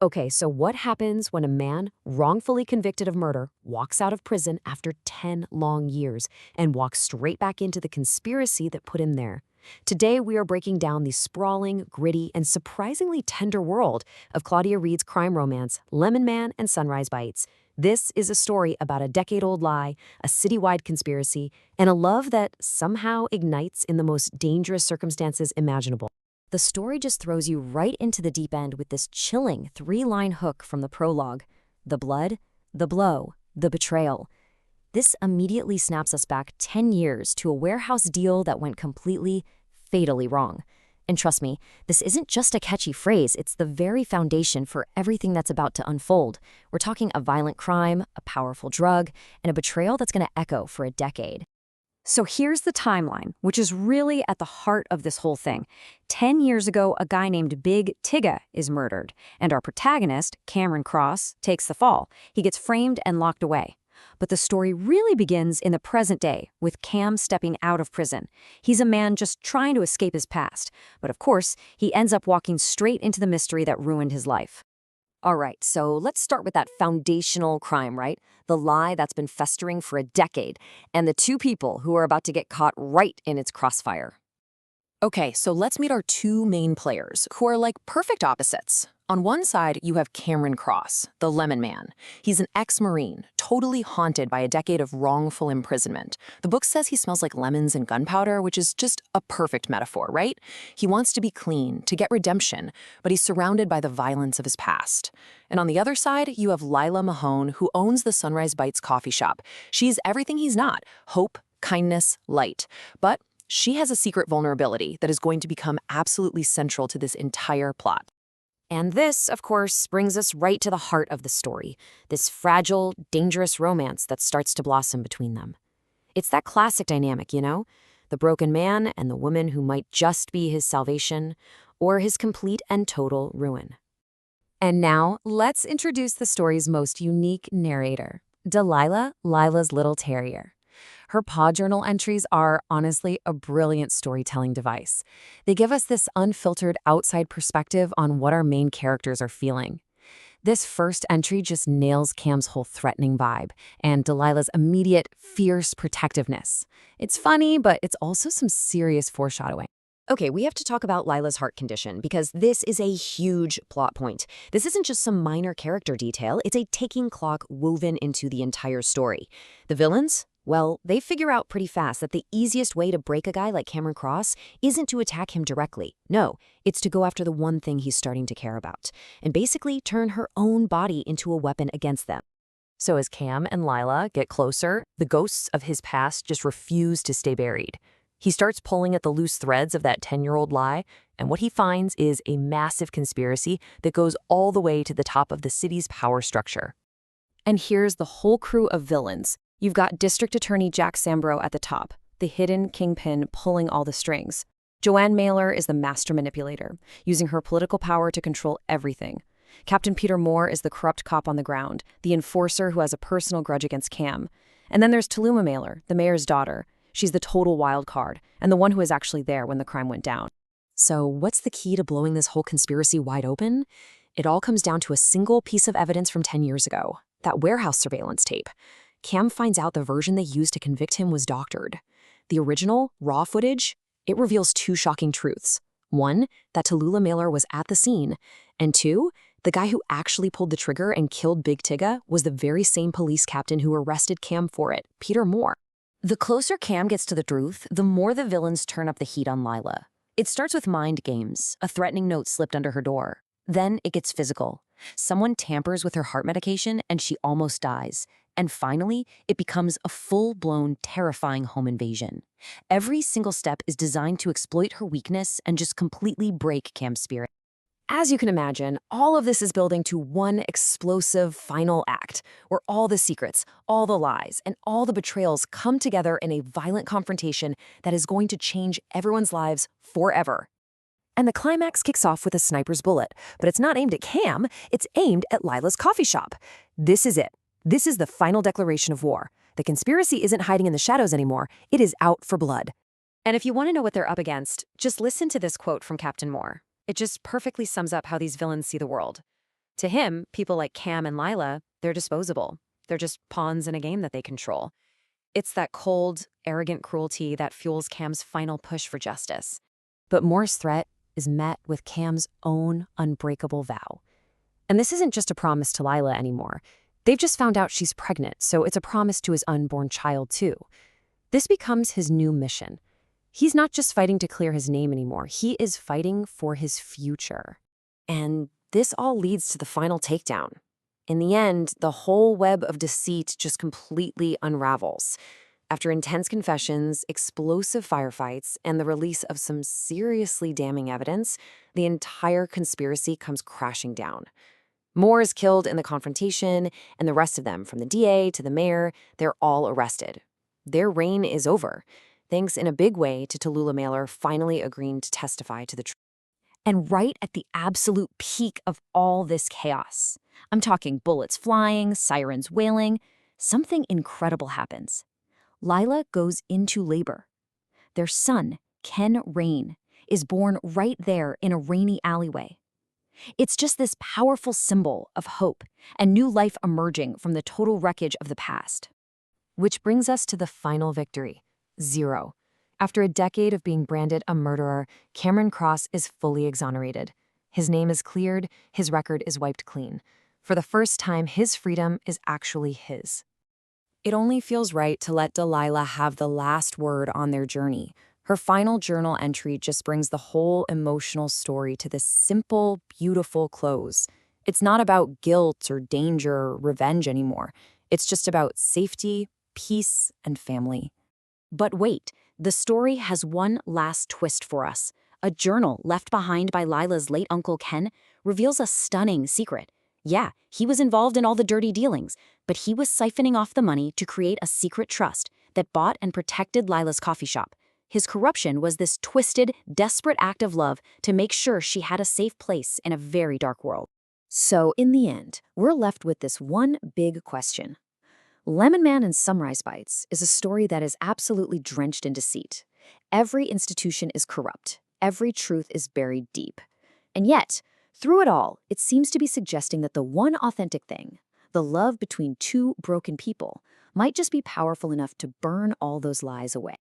Okay, so what happens when a man wrongfully convicted of murder walks out of prison after 10 long years and walks straight back into the conspiracy that put him there? Today, we are breaking down the sprawling, gritty, and surprisingly tender world of Claudia Reid's crime romance, Lemon Man and Sunrise Bites. This is a story about a decade-old lie, a citywide conspiracy, and a love that somehow ignites in the most dangerous circumstances imaginable. The story just throws you right into the deep end with this chilling three-line hook from the prologue. The blood, the blow, the betrayal. This immediately snaps us back 10 years to a warehouse deal that went completely, fatally wrong. And trust me, this isn't just a catchy phrase, it's the very foundation for everything that's about to unfold. We're talking a violent crime, a powerful drug, and a betrayal that's going to echo for a decade. So here's the timeline, which is really at the heart of this whole thing. 10 years ago, a guy named Big Tigga is murdered, and our protagonist, Cameron Cross, takes the fall. He gets framed and locked away. But the story really begins in the present day, with Cam stepping out of prison. He's a man just trying to escape his past, but of course, he ends up walking straight into the mystery that ruined his life. All right, so let's start with that foundational crime, right? The lie that's been festering for a decade, and the two people who are about to get caught right in its crossfire. Okay, so let's meet our two main players, who are like perfect opposites. On one side, you have Cameron Cross, the Lemon Man. He's an ex-Marine, totally haunted by a decade of wrongful imprisonment. The book says he smells like lemons and gunpowder, which is just a perfect metaphor, right? He wants to be clean, to get redemption, but he's surrounded by the violence of his past. And on the other side, you have Lila Mahone, who owns the Sunrise Bites coffee shop. She's everything he's not: hope, kindness, light. But she has a secret vulnerability that is going to become absolutely central to this entire plot. And this, of course, brings us right to the heart of the story, this fragile, dangerous romance that starts to blossom between them. It's that classic dynamic, you know? The broken man and the woman who might just be his salvation, or his complete and total ruin. And now, let's introduce the story's most unique narrator, Delilah, Lila's little terrier. Her paw journal entries are, honestly, a brilliant storytelling device. They give us this unfiltered outside perspective on what our main characters are feeling. This first entry just nails Cam's whole threatening vibe and Delilah's immediate, fierce protectiveness. It's funny, but it's also some serious foreshadowing. Okay, we have to talk about Lila's heart condition because this is a huge plot point. This isn't just some minor character detail, it's a ticking clock woven into the entire story. The villains? Well, they figure out pretty fast that the easiest way to break a guy like Cameron Cross isn't to attack him directly. No, it's to go after the one thing he's starting to care about, and basically turn her own body into a weapon against them. So as Cam and Lila get closer, the ghosts of his past just refuse to stay buried. He starts pulling at the loose threads of that 10-year-old lie, and what he finds is a massive conspiracy that goes all the way to the top of the city's power structure. And here's the whole crew of villains. You've got District Attorney Jack Sambro at the top, the hidden kingpin pulling all the strings. Joanne Mailer is the master manipulator, using her political power to control everything. Captain Peter Moore is the corrupt cop on the ground, the enforcer who has a personal grudge against Cam. And then there's Taluma Mailer, the mayor's daughter. She's the total wild card, and the one who was actually there when the crime went down. So what's the key to blowing this whole conspiracy wide open? It all comes down to a single piece of evidence from 10 years ago, that warehouse surveillance tape. Cam finds out the version they used to convict him was doctored. The original, raw footage, it reveals two shocking truths. One, that Tallulah Mailer was at the scene. And two, the guy who actually pulled the trigger and killed Big Tigga was the very same police captain who arrested Cam for it, Peter Moore. The closer Cam gets to the truth, the more the villains turn up the heat on Lila. It starts with mind games, a threatening note slipped under her door. Then it gets physical. Someone tampers with her heart medication and she almost dies. And finally, it becomes a full-blown, terrifying home invasion. Every single step is designed to exploit her weakness and just completely break Cam's spirit. As you can imagine, all of this is building to one explosive final act, where all the secrets, all the lies, and all the betrayals come together in a violent confrontation that is going to change everyone's lives forever. And the climax kicks off with a sniper's bullet, but it's not aimed at Cam, it's aimed at Lila's coffee shop. This is it. This is the final declaration of war. The conspiracy isn't hiding in the shadows anymore, it is out for blood. And if you want to know what they're up against, just listen to this quote from Captain Moore. It just perfectly sums up how these villains see the world. To him, people like Cam and Lila, they're disposable. They're just pawns in a game that they control. It's that cold, arrogant cruelty that fuels Cam's final push for justice. But Moore's threat is met with Cam's own unbreakable vow. And this isn't just a promise to Lila anymore. They've just found out she's pregnant, so it's a promise to his unborn child, too. This becomes his new mission. He's not just fighting to clear his name anymore. He is fighting for his future. And this all leads to the final takedown. In the end, the whole web of deceit just completely unravels. After intense confessions, explosive firefights, and the release of some seriously damning evidence, the entire conspiracy comes crashing down. Moore is killed in the confrontation, and the rest of them, from the DA to the mayor, they're all arrested. Their reign is over, thanks in a big way to Tallulah Mailer finally agreeing to testify to the truth. And right at the absolute peak of all this chaos, I'm talking bullets flying, sirens wailing, something incredible happens. Lila goes into labor. Their son, Ken Rain, is born right there in a rainy alleyway. It's just this powerful symbol of hope and new life emerging from the total wreckage of the past. Which brings us to the final victory, 0. After a decade of being branded a murderer, Cameron Cross is fully exonerated. His name is cleared, his record is wiped clean. For the first time, his freedom is actually his. It only feels right to let Delilah have the last word on their journey. Her final journal entry just brings the whole emotional story to this simple, beautiful close. It's not about guilt or danger or revenge anymore. It's just about safety, peace, and family. But wait, the story has one last twist for us. A journal left behind by Lila's late uncle Ken reveals a stunning secret. Yeah, he was involved in all the dirty dealings, but he was siphoning off the money to create a secret trust that bought and protected Lila's coffee shop. His corruption was this twisted, desperate act of love to make sure she had a safe place in a very dark world. So, in the end, we're left with this one big question. Lemon Man and Sunrise Bites is a story that is absolutely drenched in deceit. Every institution is corrupt. Every truth is buried deep. And yet, through it all, it seems to be suggesting that the one authentic thing, the love between two broken people, might just be powerful enough to burn all those lies away.